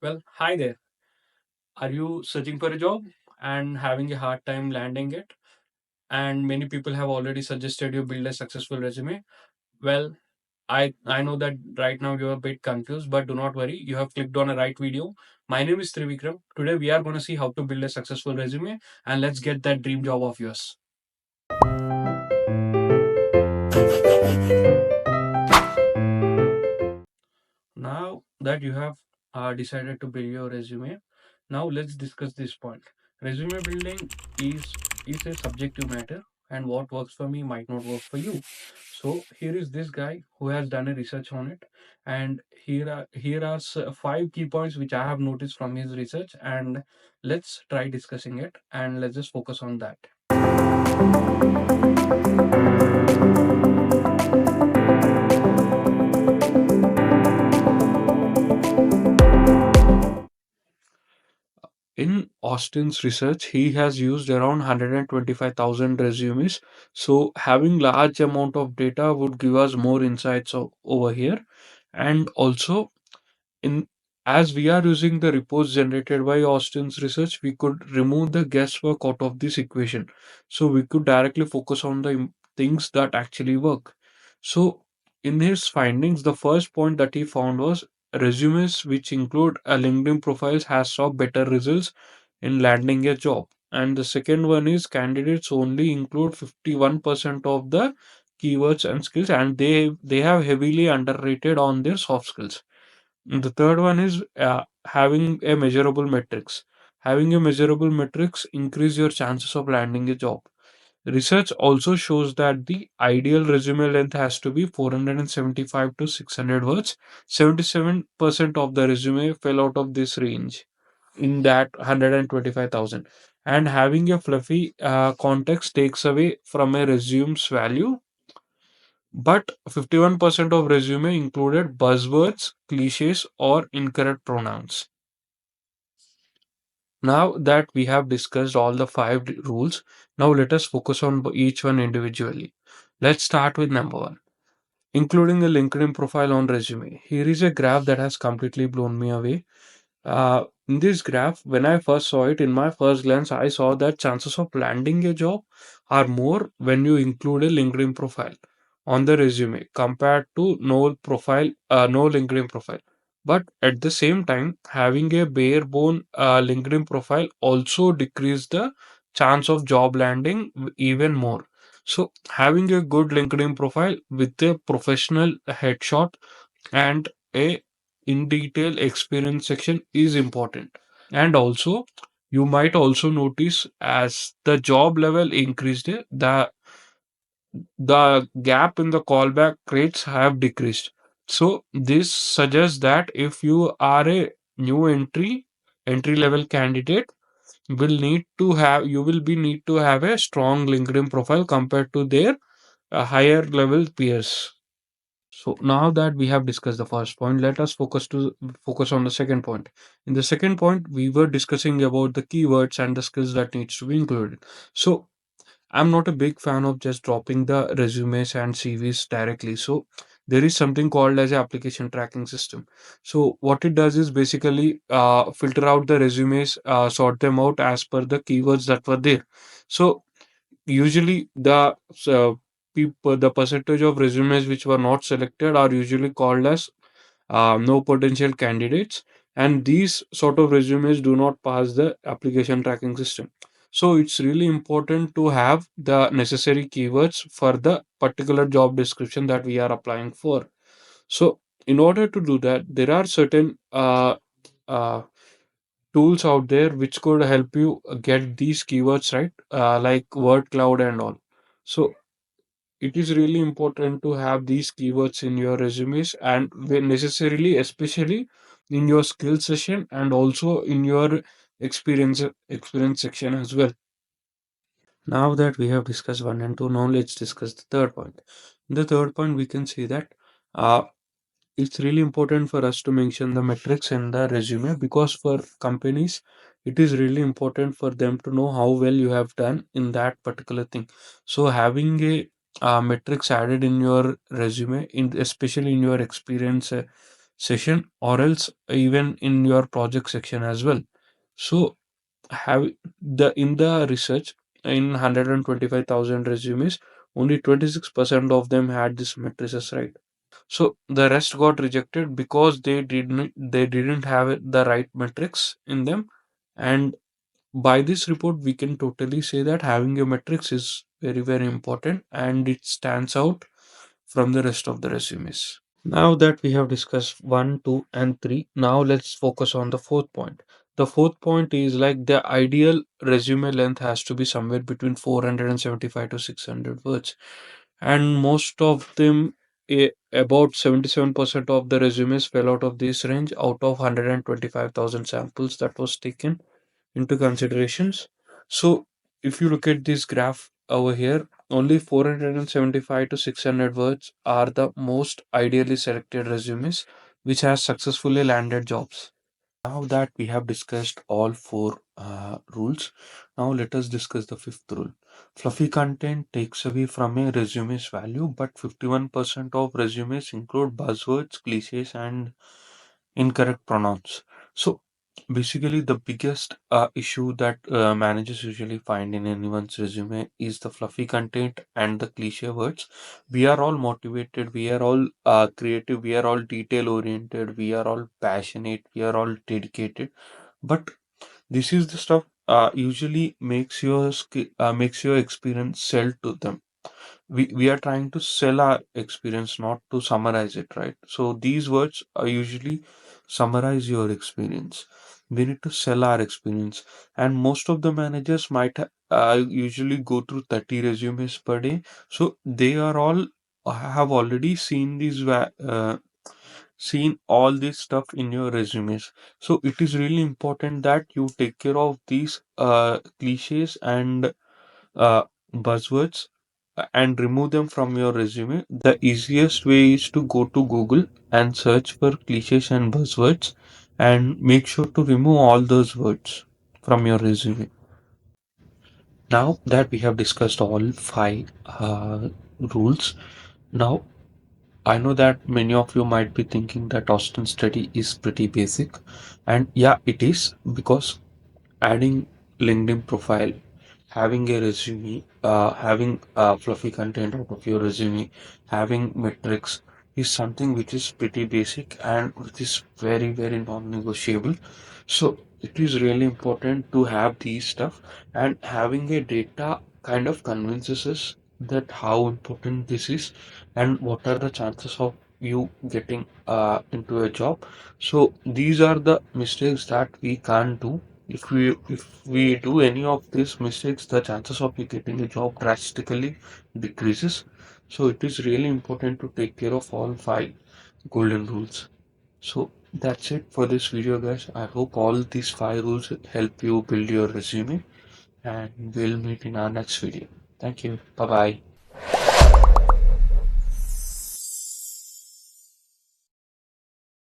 Well, hi there. Are you searching for a job and having a hard time landing it? And many people have already suggested you build a successful resume. Well, I know that right now you're a bit confused, but do not worry. You have clicked on a right video. My name is Trivikram. Today we are going to see how to build a successful resume and let's get that dream job of yours. Now that you have decided to build your resume, now let's discuss this point. Resume building is a subjective matter, and what works for me might not work for you. So here is this guy who has done a research on it, and here are 5 key points which I have noticed from his research, and let's try discussing it, and let's just focus on that. In Austin's research, he has used around 125,000 resumes. So having large amount of data would give us more insights over here. And also, in as we are using the reports generated by Austin's research, we could remove the guesswork out of this equation. So we could directly focus on the things that actually work. So in his findings, the first point that he found was resumes which include a LinkedIn profiles has saw better results in landing a job. And the second one is candidates only include 51% of the keywords and skills, and they have heavily underrated on their soft skills. The third one is having a measurable metrics. Having a measurable metrics increase your chances of landing a job. Research also shows that the ideal resume length has to be 475 to 600 words. 77% of the resume fell out of this range in that 125,000. And having a fluffy context takes away from a resume's value, but 51% of resume included buzzwords, cliches, or incorrect pronouns. Now that we have discussed all the rules, now let us focus on each one individually. Let's start with number one, including a LinkedIn profile on resume. Here is a graph that has completely blown me away. In this graph, when I first saw it, in my first glance, I saw that chances of landing a job are more when you include a LinkedIn profile on the resume compared to no LinkedIn profile. But at the same time, having a bare bone LinkedIn profile also decrease the chance of job landing even more. So having a good LinkedIn profile with a professional headshot and a in detail experience section is important. And also, you might also notice as the job level increased, the gap in the callback rates have decreased. So this suggests that if you are a new entry level candidate, you will be need to have a strong LinkedIn profile compared to their higher level peers. So now that we have discussed the first point, let us focus on the second point. In the second point, we were discussing about the keywords and the skills that needs to be included. So I'm not a big fan of just dropping the resumes and CVs directly. So there is something called as a application tracking system. So what it does is basically filter out the resumes, sort them out as per the keywords that were there. So usually the percentage of resumes which were not selected are usually called as no potential candidates, and these sort of resumes do not pass the application tracking system. So it's really important to have the necessary keywords for the particular job description that we are applying for. So in order to do that, there are certain uh, tools out there which could help you get these keywords right, like word cloud and all. So it is really important to have these keywords in your resumes, and when necessarily, especially in your skill session and also in your experience section as well. Now that we have discussed one and two, now let's discuss the third point. In the third point, we can see that uh, it's really important for us to mention the metrics in the resume, because for companies it is really important for them to know how well you have done in that particular thing. So having a metrics added in your resume, in especially in your experience session or else even in your project section as well. So have the in the research, in 125,000 resumes, only 26% of them had this matrices right. So the rest got rejected because they didn't have the right metrics in them. And by this report we can totally say that having a metrics is very very important and it stands out from the rest of the resumes. Now that we have discussed 1, 2, and 3, now let's focus on the fourth point. The fourth point is like the ideal resume length has to be somewhere between 475 to 600 words. And most of them, about 77% of the resumes fell out of this range out of 125,000 samples that was taken into considerations. So if you look at this graph over here, only 475 to 600 words are the most ideally selected resumes which has successfully landed jobs. Now that we have discussed all four rules, now let us discuss the fifth rule. Fluffy content takes away from a resume's value, but 51% of resumes include buzzwords, cliches, and incorrect pronouns. So basically, the biggest issue that managers usually find in anyone's resume is the fluffy content and the cliche words. We are all motivated, we are all creative, we are all detail oriented, we are all passionate, we are all dedicated. But this is the stuff usually makes your experience sell to them. We are trying to sell our experience, not to summarize it, right? So these words are usually summarize your experience. We need to sell our experience, and most of the managers might usually go through 30 resumes per day, so they are all have already seen seen all this stuff in your resumes. So it is really important that you take care of these cliches and uh, buzzwords and remove them from your resume. The easiest way is to go to Google and search for cliches and buzzwords and make sure to remove all those words from your resume. Now that we have discussed all five rules, now I know that many of you might be thinking that Austin study is pretty basic, and yeah, it is because adding LinkedIn profile, having a resume, having fluffy content out of your resume, having metrics is something which is pretty basic and which is very, very non-negotiable. So it is really important to have these stuff, and having a data kind of convinces us that how important this is and what are the chances of you getting into a job. So these are the mistakes that we can't do. If we do any of these mistakes, the chances of you getting a job drastically decreases. So it is really important to take care of all five golden rules. So that's it for this video, guys. I hope all these five rules help you build your resume, and we'll meet in our next video. Thank you. Bye bye.